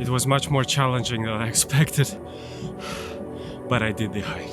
It was much more challenging than I expected, but I did the hike.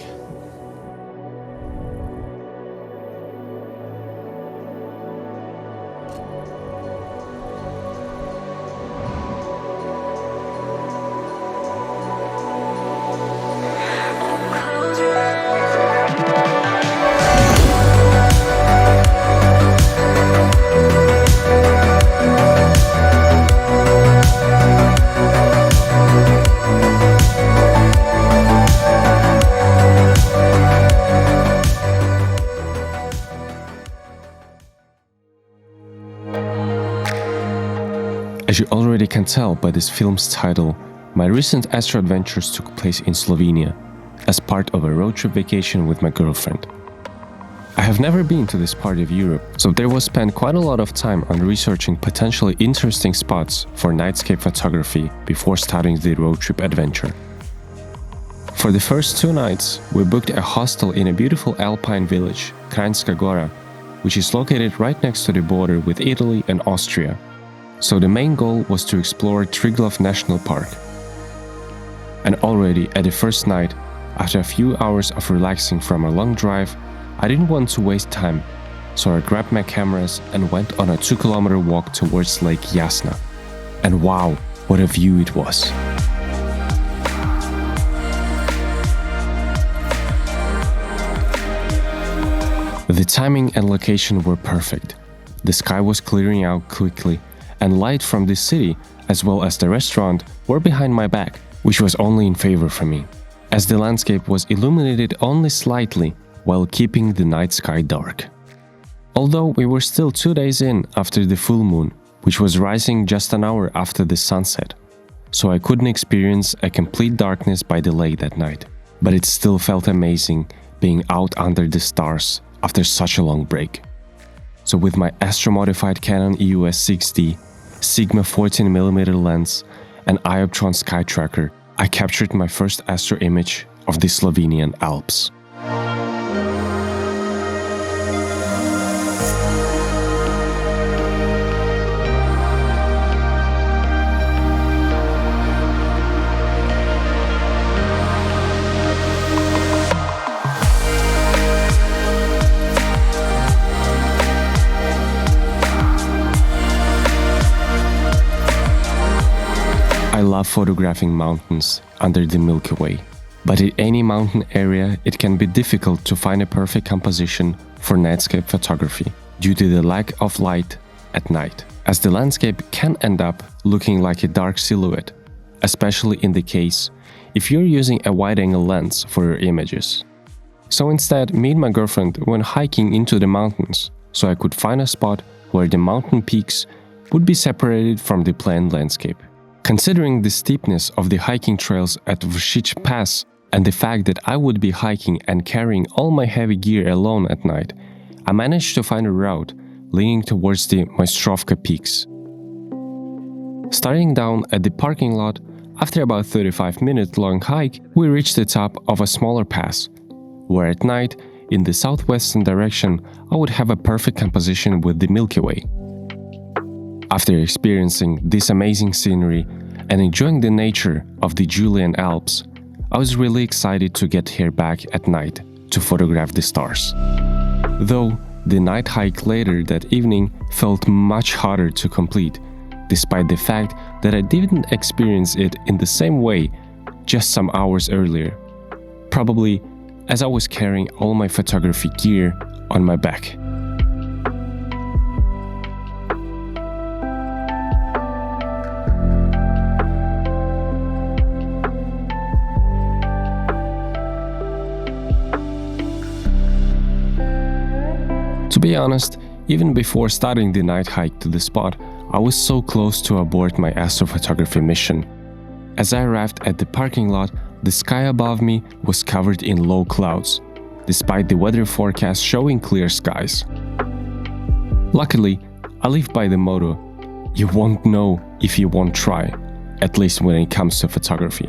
As you already can tell by this film's title, my recent astro adventures took place in Slovenia, as part of a road trip vacation with my girlfriend. I have never been to this part of Europe, so there was spent quite a lot of time on researching potentially interesting spots for nightscape photography before starting the road trip adventure. For the first 2 nights, we booked a hostel in a beautiful alpine village, Kranjska Gora, which is located right next to the border with Italy and Austria. So the main goal was to explore Triglav National Park. And already at the first night, after a few hours of relaxing from a long drive, I didn't want to waste time, so I grabbed my cameras and went on a 2-kilometer walk towards Lake Jasna. And wow, what a view it was! The timing and location were perfect. The sky was clearing out quickly, and light from the city, as well as the restaurant, were behind my back, which was only in favor for me, as the landscape was illuminated only slightly while keeping the night sky dark. Although we were still 2 days in after the full moon, which was rising just an hour after the sunset, so I couldn't experience a complete darkness by the lake that night, but it still felt amazing being out under the stars after such a long break. So with my astro-modified Canon EOS 6D, Sigma 14mm lens and Ioptron Sky Tracker, I captured my first astro image of the Slovenian Alps. I love photographing mountains under the Milky Way, but in any mountain area it can be difficult to find a perfect composition for nightscape photography due to the lack of light at night, as the landscape can end up looking like a dark silhouette, especially in the case if you're using a wide-angle lens for your images. So instead, me and my girlfriend went hiking into the mountains so I could find a spot where the mountain peaks would be separated from the plain landscape. Considering the steepness of the hiking trails at Vršič Pass and the fact that I would be hiking and carrying all my heavy gear alone at night, I managed to find a route leading towards the Mojstrovka peaks. Starting down at the parking lot, after about 35-minute long hike, we reached the top of a smaller pass, where at night, in the southwestern direction, I would have a perfect composition with the Milky Way. After experiencing this amazing scenery and enjoying the nature of the Julian Alps, I was really excited to get here back at night to photograph the stars. Though the night hike later that evening felt much harder to complete, despite the fact that I didn't experience it in the same way just some hours earlier, probably as I was carrying all my photography gear on my back. To be honest, even before starting the night hike to the spot, I was so close to abort my astrophotography mission. As I arrived at the parking lot, the sky above me was covered in low clouds, despite the weather forecast showing clear skies. Luckily, I live by the motto, "You won't know if you won't try," at least when it comes to photography.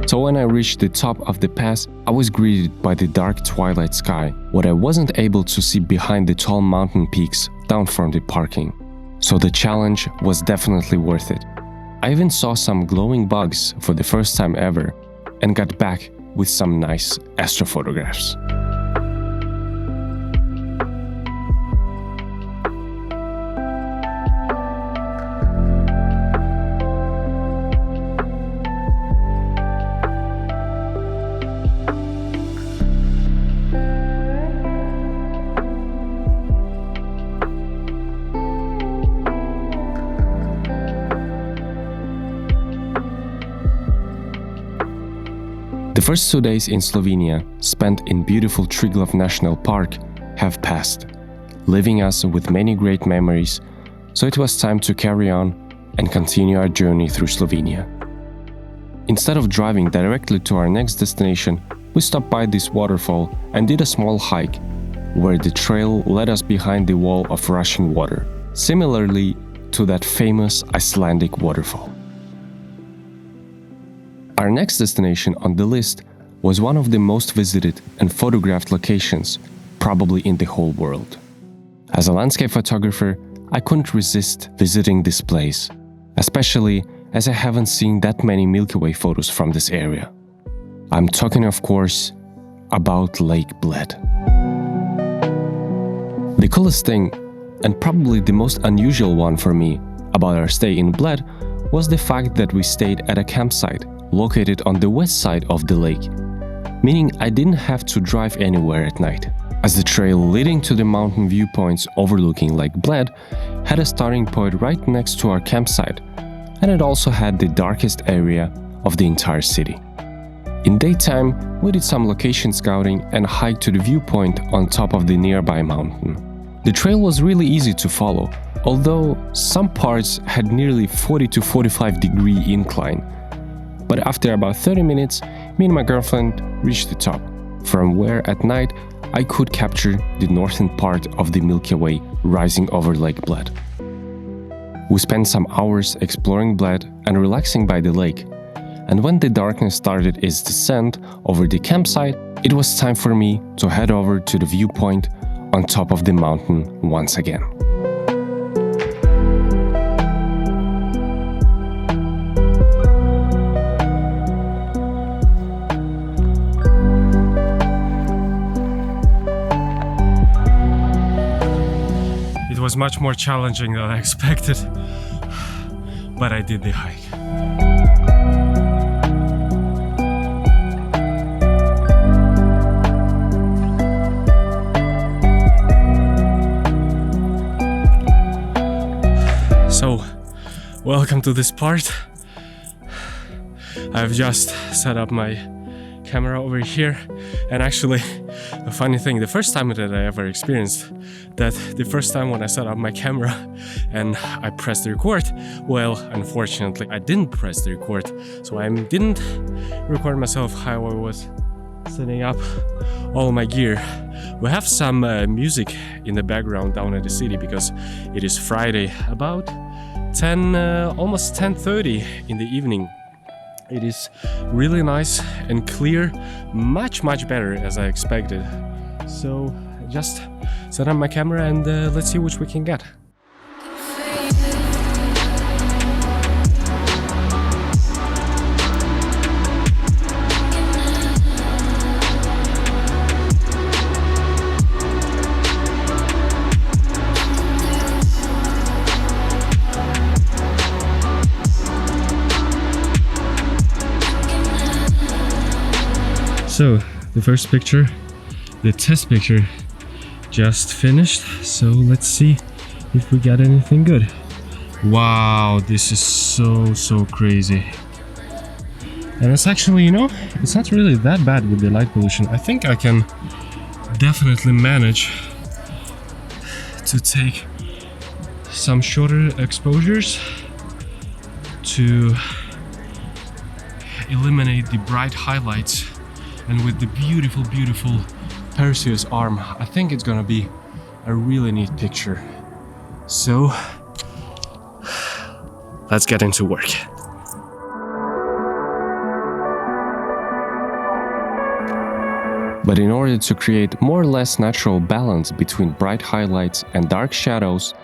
So when I reached the top of the pass, I was greeted by the dark twilight sky, what I wasn't able to see behind the tall mountain peaks down from the parking. So the challenge was definitely worth it. I even saw some glowing bugs for the first time ever and got back with some nice astrophotographs. The first 2 days in Slovenia, spent in beautiful Triglav National Park, have passed, leaving us with many great memories, so it was time to carry on and continue our journey through Slovenia. Instead of driving directly to our next destination, we stopped by this waterfall and did a small hike, where the trail led us behind the wall of rushing water, similarly to that famous Icelandic waterfall. Our next destination on the list was one of the most visited and photographed locations, probably in the whole world. As a landscape photographer, I couldn't resist visiting this place, especially as I haven't seen that many Milky Way photos from this area. I'm talking, of course, about Lake Bled. The coolest thing, and probably the most unusual one for me, about our stay in Bled was the fact that we stayed at a campsite located on the west side of the lake, meaning I didn't have to drive anywhere at night, as the trail leading to the mountain viewpoints overlooking Lake Bled had a starting point right next to our campsite, and it also had the darkest area of the entire city. In daytime, we did some location scouting and hiked to the viewpoint on top of the nearby mountain. The trail was really easy to follow, although some parts had nearly 40 to 45 degree incline. But after about 30 minutes, me and my girlfriend reached the top, from where at night I could capture the northern part of the Milky Way rising over Lake Bled. We spent some hours exploring Bled and relaxing by the lake, and when the darkness started its descent over the campsite, it was time for me to head over to the viewpoint on top of the mountain once again. It was much more challenging than I expected, but I did the hike. So, welcome to this part. I've just set up my camera over here, and actually a funny thing, the first time that I ever experienced that, the first time when I set up my camera and I pressed the record, well, unfortunately I didn't press the record, so I didn't record myself how I was setting up all my gear. We have some music in the background down at the city because it is Friday, about almost 10:30 in the evening. It is really nice and clear, much better as I expected. So just set up my camera and let's see which we can get. So the first picture, the test picture, just finished, so let's see if we got anything good. Wow, this is so crazy. And it's actually, you know, it's not really that bad with the light pollution. I think I can definitely manage to take some shorter exposures to eliminate the bright highlights. And with the beautiful Perseus arm, I think it's gonna be a really neat picture. So, let's get into work. But in order to create more or less natural balance between bright highlights and dark shadows,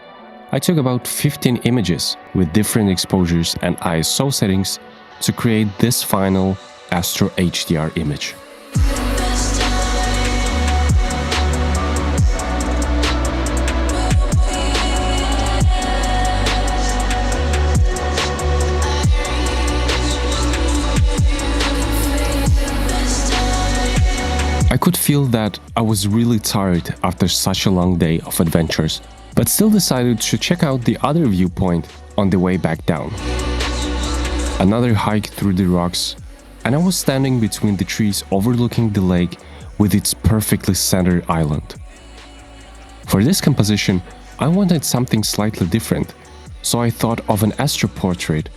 I took about 15 images with different exposures and ISO settings to create this final Astro HDR image. I could feel that I was really tired after such a long day of adventures, but still decided to check out the other viewpoint on the way back down. Another hike through the rocks, and I was standing between the trees overlooking the lake with its perfectly centered island. For this composition, I wanted something slightly different, so I thought of an astro portrait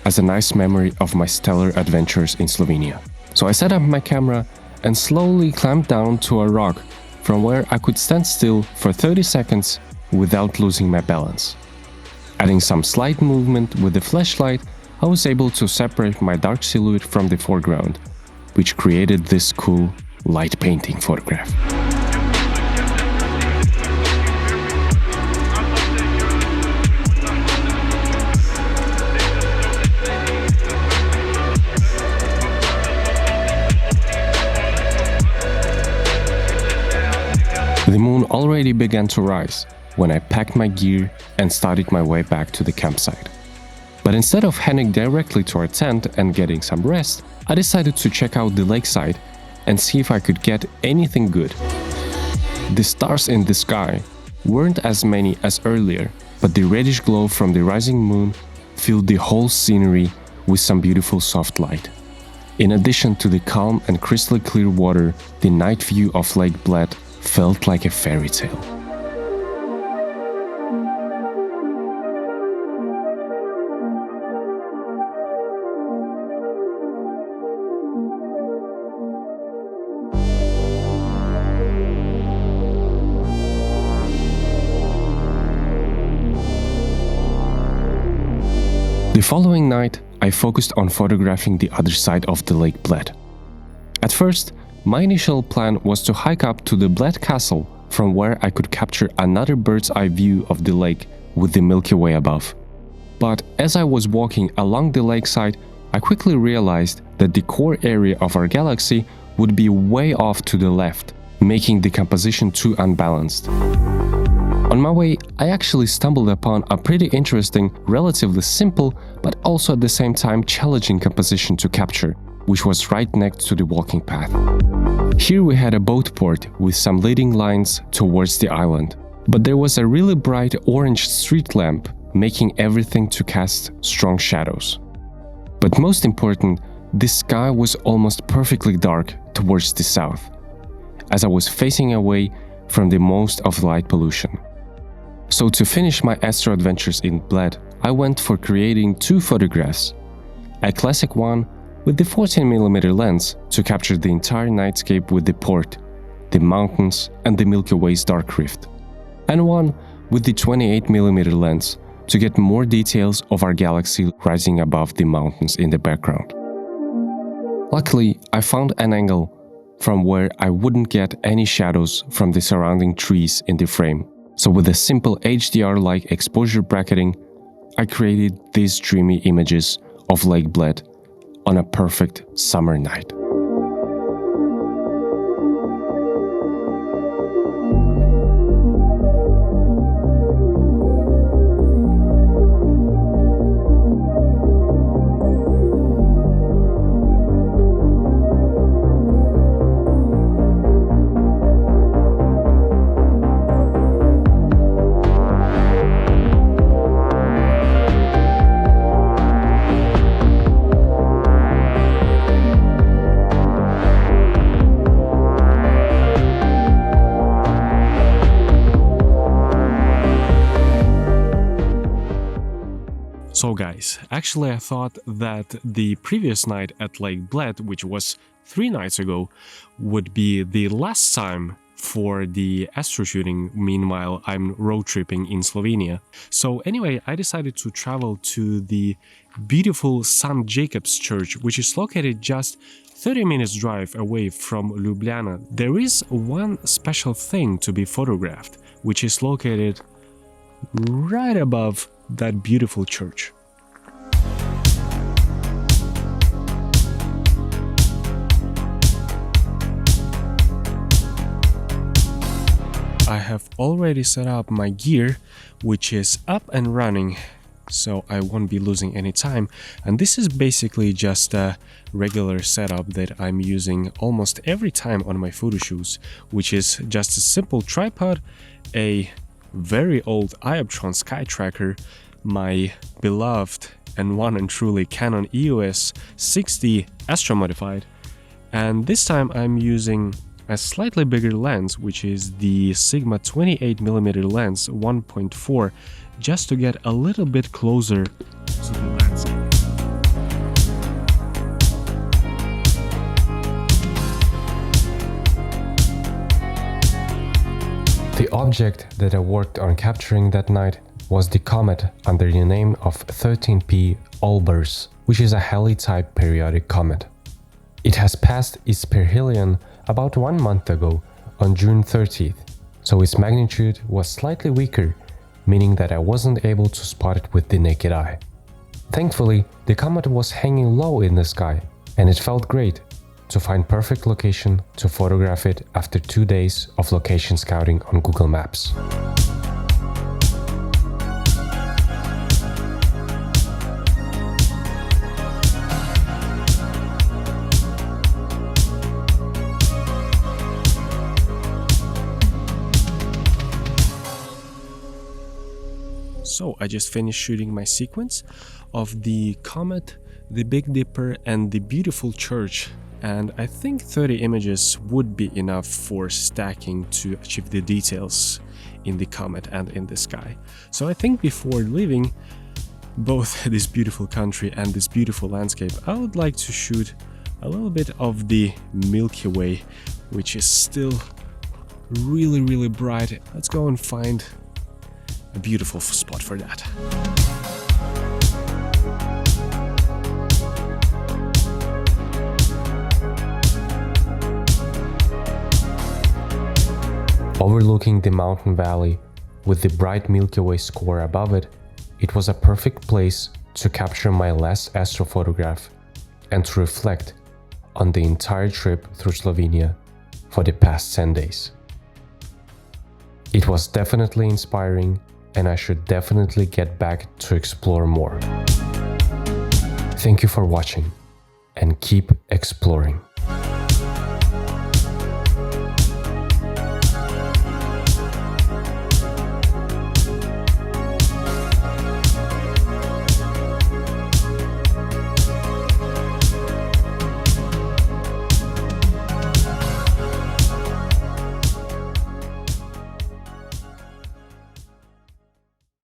as a nice memory of my stellar adventures in Slovenia. So I set up my camera and slowly climbed down to a rock from where I could stand still for 30 seconds without losing my balance. Adding some slight movement with the flashlight, I was able to separate my dark silhouette from the foreground, which created this cool light painting photograph. The moon already began to rise when I packed my gear and started my way back to the campsite. But instead of heading directly to our tent and getting some rest, I decided to check out the lakeside and see if I could get anything good. The stars in the sky weren't as many as earlier, but the reddish glow from the rising moon filled the whole scenery with some beautiful soft light. In addition to the calm and crystal clear water, the night view of Lake Bled felt like a fairy tale. The following night, I focused on photographing the other side of the Lake Bled. At first, my initial plan was to hike up to the Bled Castle from where I could capture another bird's eye view of the lake with the Milky Way above. But as I was walking along the lakeside, I quickly realized that the core area of our galaxy would be way off to the left, making the composition too unbalanced. On my way, I actually stumbled upon a pretty interesting, relatively simple, but also at the same time challenging composition to capture, which was right next to the walking path. Here we had a boat port with some leading lines towards the island, but there was a really bright orange street lamp making everything to cast strong shadows. But most important, the sky was almost perfectly dark towards the south, as I was facing away from the most of light pollution. So to finish my astro adventures in Bled, I went for creating two photographs, a classic one with the 14mm lens to capture the entire nightscape with the port, the mountains and the Milky Way's dark rift, and one with the 28mm lens to get more details of our galaxy rising above the mountains in the background. Luckily, I found an angle from where I wouldn't get any shadows from the surrounding trees in the frame, so with a simple HDR-like exposure bracketing, I created these dreamy images of Lake Bled on a perfect summer night. So guys, actually I thought that the previous night at Lake Bled, which was 3 nights ago, would be the last time for the astro shooting. Meanwhile, I'm road tripping in Slovenia. So anyway, I decided to travel to the beautiful St. Jacob's Church, which is located just 30 minutes drive away from Ljubljana. There is one special thing to be photographed, which is located right above that beautiful church. I have already set up my gear, which is up and running, so I won't be losing any time. And this is basically just a regular setup that I'm using almost every time on my photo shoots, which is just a simple tripod, a very old Iaptron Sky Tracker, my beloved and one and truly Canon EOS 6D Astro Modified, and this time I'm using a slightly bigger lens, which is the Sigma 28mm lens 1.4, just to get a little bit closer to the landscape. The object that I worked on capturing that night was the Comet under the name of 13P Olbers, which is a Halley-type periodic comet. It has passed its perihelion about 1 month ago on June 30th, so its magnitude was slightly weaker, meaning that I wasn't able to spot it with the naked eye. Thankfully, the comet was hanging low in the sky, and it felt great to find perfect location to photograph it after 2 days of location scouting on Google Maps. So I just finished shooting my sequence of the comet, the Big Dipper and the beautiful church, and I think 30 images would be enough for stacking to achieve the details in the comet and in the sky. So I think before leaving both this beautiful country and this beautiful landscape, I would like to shoot a little bit of the Milky Way, which is still really bright. Let's go and find a beautiful spot for that. Overlooking the mountain valley, with the bright Milky Way score above it, it was a perfect place to capture my last astrophotograph and to reflect on the entire trip through Slovenia for the past 10 days. It was definitely inspiring, and I should definitely get back to explore more. Thank you for watching, and keep exploring.